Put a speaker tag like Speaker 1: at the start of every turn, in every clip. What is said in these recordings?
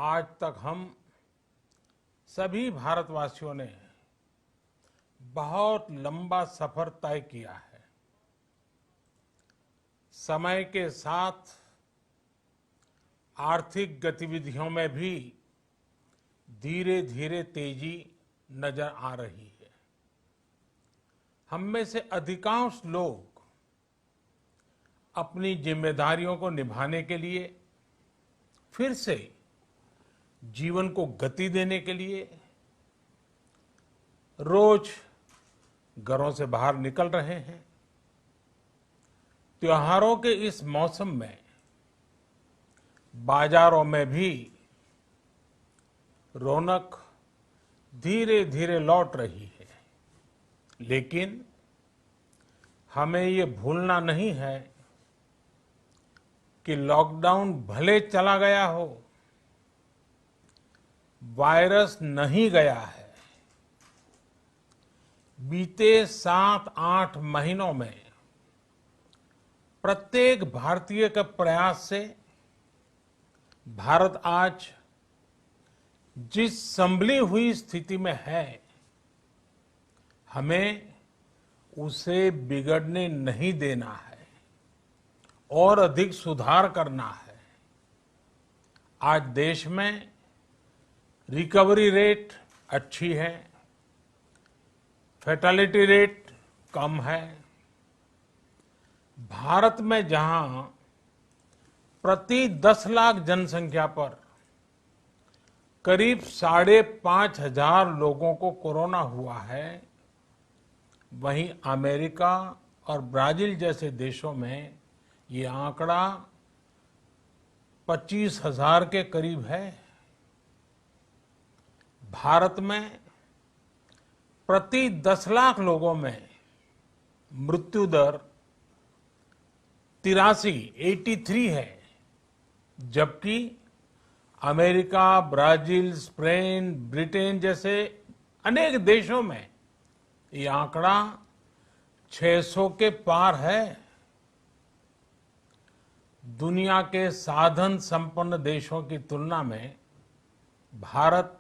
Speaker 1: आज तक हम सभी भारतवासियों ने बहुत लंबा सफर तय किया है। समय के साथ आर्थिक गतिविधियों में भी धीरे धीरे तेजी नजर आ रही है। हम में से अधिकांश लोग अपनी जिम्मेदारियों को निभाने के लिए फिर से जीवन को गति देने के लिए रोज घरों से बाहर निकल रहे हैं। त्योहारों के इस मौसम में बाजारों में भी रौनक धीरे धीरे लौट रही है, लेकिन हमें ये भूलना नहीं है कि लॉकडाउन भले चला गया हो, वायरस नहीं गया है। बीते 7-8 महीनों में प्रत्येक भारतीय के प्रयास से भारत आज जिस संभली हुई स्थिति में है, हमें उसे बिगड़ने नहीं देना है और अधिक सुधार करना है। आज देश में रिकवरी रेट अच्छी है, फैटेलिटी रेट कम है। भारत में जहां प्रति 10 लाख जनसंख्या पर करीब 5,500 लोगों को कोरोना हुआ है, वहीं अमेरिका और ब्राजील जैसे देशों में ये आंकड़ा 25,000 के करीब है। भारत में प्रति 10 लाख लोगों में मृत्यु दर 83 है, जबकि अमेरिका, ब्राजील, स्पेन, ब्रिटेन जैसे अनेक देशों में ये आंकड़ा 600 के पार है। दुनिया के साधन संपन्न देशों की तुलना में भारत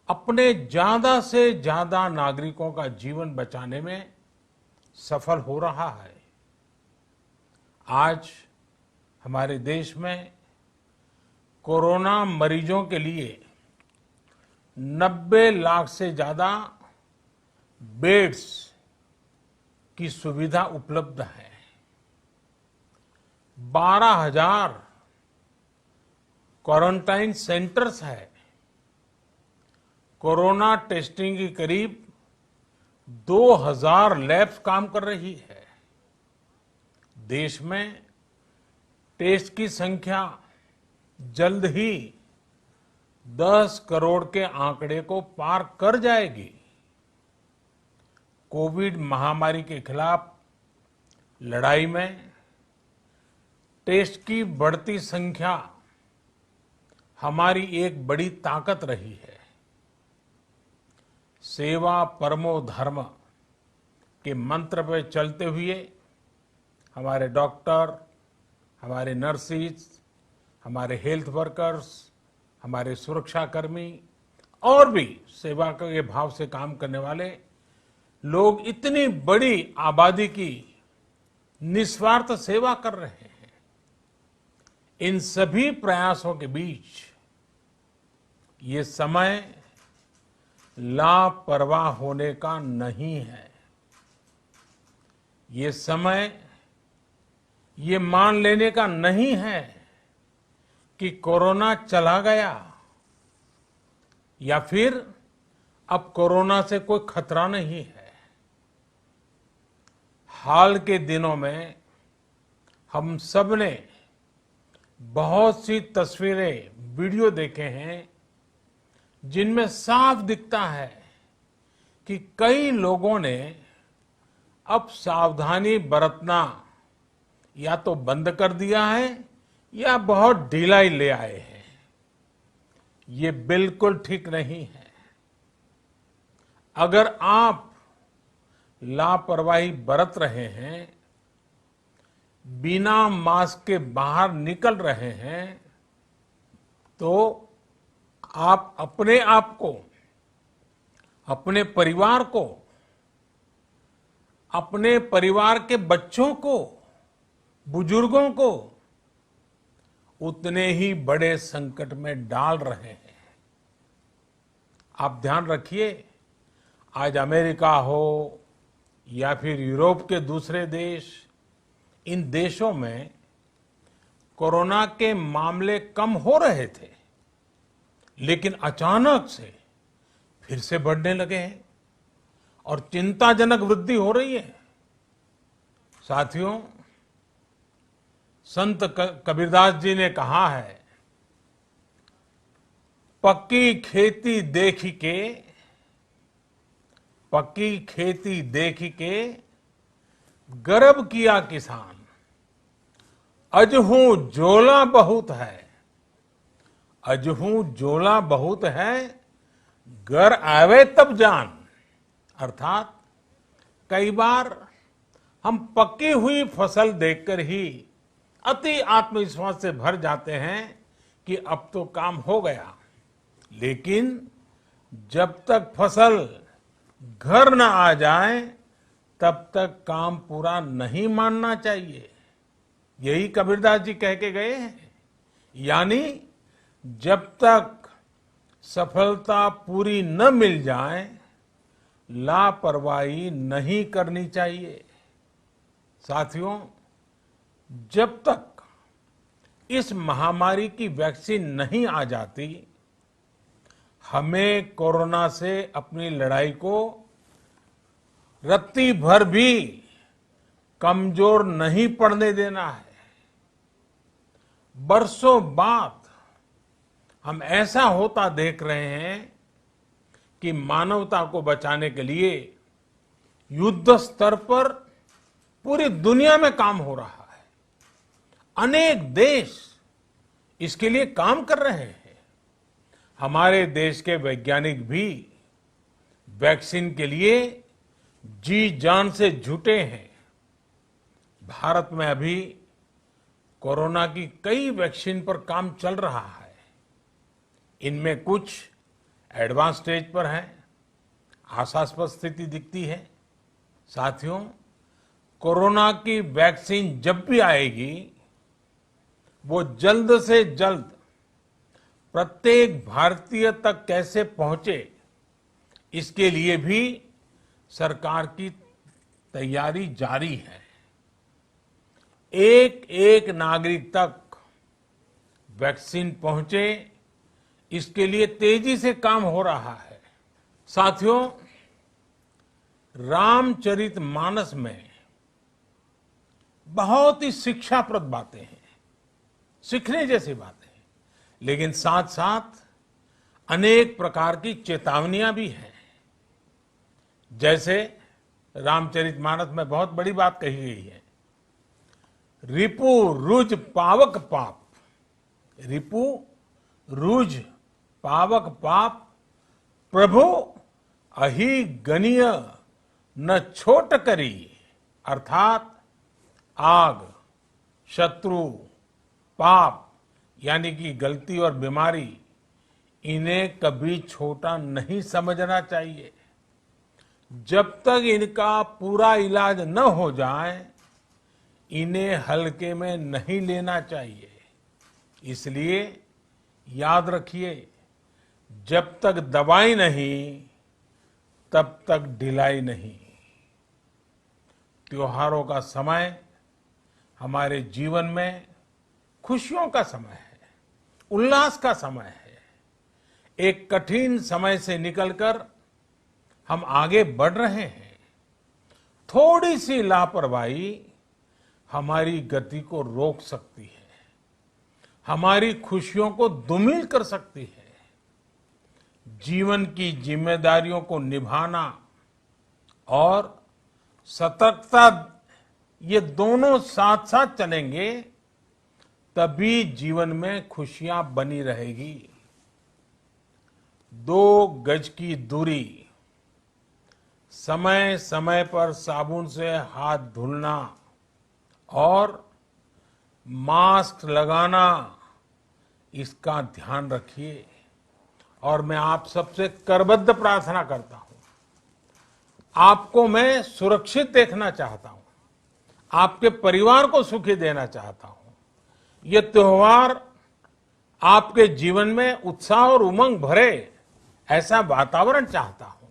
Speaker 1: अपने ज्यादा से ज्यादा नागरिकों का जीवन बचाने में सफल हो रहा है। आज हमारे देश में कोरोना मरीजों के लिए 90 लाख से ज्यादा बेड्स की सुविधा उपलब्ध है। 12,000 क्वारंटाइन सेंटर्स है। कोरोना टेस्टिंग की करीब 2,000 लैब्स काम कर रही है। देश में टेस्ट की संख्या जल्द ही 10 करोड़ के आंकड़े को पार कर जाएगी। कोविड महामारी के खिलाफ लड़ाई में टेस्ट की बढ़ती संख्या हमारी एक बड़ी ताकत रही है। सेवा परमो धर्म के मंत्र पर चलते हुए हमारे डॉक्टर, हमारे नर्सिस, हमारे हेल्थ वर्कर्स, हमारे सुरक्षाकर्मी और भी सेवा के भाव से काम करने वाले लोग इतनी बड़ी आबादी की निस्वार्थ सेवा कर रहे हैं। इन सभी प्रयासों के बीच ये समय लापरवाह होने का नहीं है। ये समय ये मान लेने का नहीं है कि कोरोना चला गया या फिर अब कोरोना से कोई खतरा नहीं है। हाल के दिनों में हम सब ने बहुत सी तस्वीरें, वीडियो देखे हैं जिनमें साफ दिखता है कि कई लोगों ने अब सावधानी बरतना या तो बंद कर दिया है या बहुत ढिलाई ले आए हैं। ये बिल्कुल ठीक नहीं है। अगर आप लापरवाही बरत रहे हैं, बिना मास्क के बाहर निकल रहे हैं, तो आप अपने आप को, अपने परिवार को, अपने परिवार के बच्चों को, बुजुर्गों को उतने ही बड़े संकट में डाल रहे हैं। आप ध्यान रखिए, आज अमेरिका हो या फिर यूरोप के दूसरे देश, इन देशों में कोरोना के मामले कम हो रहे थे, लेकिन अचानक से फिर से बढ़ने लगे हैं और चिंताजनक वृद्धि हो रही है। साथियों, संत कबीरदास जी ने कहा है, पक्की खेती देख के, पक्की खेती देख के गर्व किया किसान, अजहू जोला बहुत है, अजहू जोला बहुत है, घर आवे तब जान। अर्थात कई बार हम पक्की हुई फसल देखकर ही अति आत्मविश्वास से भर जाते हैं कि अब तो काम हो गया, लेकिन जब तक फसल घर न आ जाए तब तक काम पूरा नहीं मानना चाहिए। यही कबीरदास जी कह के गए हैं। यानी जब तक सफलता पूरी न मिल जाए, लापरवाही नहीं करनी चाहिए। साथियों, जब तक इस महामारी की वैक्सीन नहीं आ जाती, हमें कोरोना से अपनी लड़ाई को रत्ती भर भी कमजोर नहीं पड़ने देना है। बरसों बाद हम ऐसा होता देख रहे हैं कि मानवता को बचाने के लिए युद्ध स्तर पर पूरी दुनिया में काम हो रहा है। अनेक देश इसके लिए काम कर रहे हैं। हमारे देश के वैज्ञानिक भी वैक्सीन के लिए जी जान से जुटे हैं। भारत में अभी कोरोना की कई वैक्सीन पर काम चल रहा है। इनमें कुछ एडवांस स्टेज पर है, आशास्पद स्थिति दिखती है। साथियों, कोरोना की वैक्सीन जब भी आएगी, वो जल्द से जल्द प्रत्येक भारतीय तक कैसे पहुंचे, इसके लिए भी सरकार की तैयारी जारी है। एक एक नागरिक तक वैक्सीन पहुंचे, इसके लिए तेजी से काम हो रहा है। साथियों, रामचरितमानस में बहुत ही शिक्षाप्रद बातें हैं, सीखने जैसी बातें हैं, लेकिन साथ साथ अनेक प्रकार की चेतावनियां भी हैं। जैसे रामचरितमानस में बहुत बड़ी बात कही गई है, रिपु रुज पावक पाप, रिपु रुज पावक पाप, प्रभु अहि गनीय न छोट करी। अर्थात आग, शत्रु, पाप यानी कि गलती और बीमारी, इन्हें कभी छोटा नहीं समझना चाहिए। जब तक इनका पूरा इलाज न हो जाए, इन्हें हल्के में नहीं लेना चाहिए। इसलिए याद रखिए, जब तक दवाई नहीं, तब तक ढिलाई नहीं। त्योहारों का समय हमारे जीवन में खुशियों का समय है, उल्लास का समय है। एक कठिन समय से निकलकर हम आगे बढ़ रहे हैं। थोड़ी सी लापरवाही हमारी गति को रोक सकती है, हमारी खुशियों को धूमिल कर सकती है। जीवन की जिम्मेदारियों को निभाना और सतर्कता, ये दोनों साथ साथ चलेंगे, तभी जीवन में खुशियां बनी रहेगी। 2 गज की दूरी, समय समय पर साबुन से हाथ धुलना और मास्क लगाना, इसका ध्यान रखिए और मैं आप सबसे करबद्ध प्रार्थना करता हूं। आपको मैं सुरक्षित देखना चाहता हूं, आपके परिवार को सुखी देना चाहता हूं। ये त्योहार आपके जीवन में उत्साह और उमंग भरे ऐसा वातावरण चाहता हूं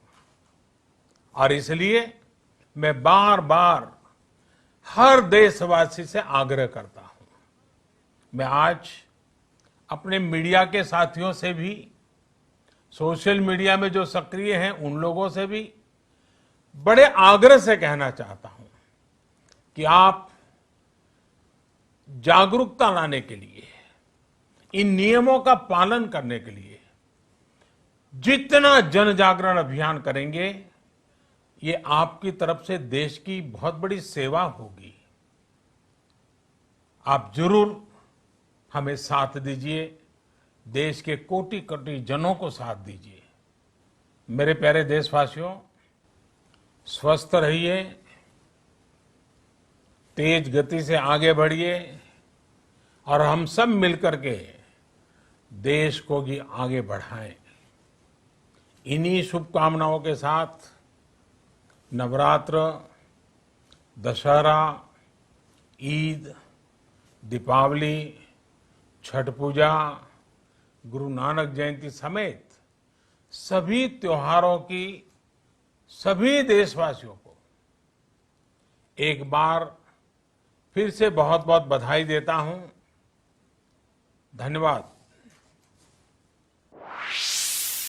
Speaker 1: और इसलिए मैं बार बार हर देशवासी से आग्रह करता हूं। मैं आज अपने मीडिया के साथियों से भी, सोशल मीडिया में जो सक्रिय हैं उन लोगों से भी बड़े आग्रह से कहना चाहता हूं कि आप जागरूकता लाने के लिए, इन नियमों का पालन करने के लिए जितना जन जागरण अभियान करेंगे, ये आपकी तरफ से देश की बहुत बड़ी सेवा होगी। आप जरूर हमें साथ दीजिए, देश के कोटि कोटि जनों को साथ दीजिए। मेरे प्यारे देशवासियों, स्वस्थ रहिए, तेज गति से आगे बढ़िए और हम सब मिलकर के देश को भी आगे बढ़ाएं। इन्हीं शुभकामनाओं के साथ नवरात्र, दशहरा, ईद, दीपावली, छठ पूजा, गुरु नानक जयंती समेत सभी त्योहारों की सभी देशवासियों को एक बार फिर से बहुत बहुत बधाई देता हूं। धन्यवाद।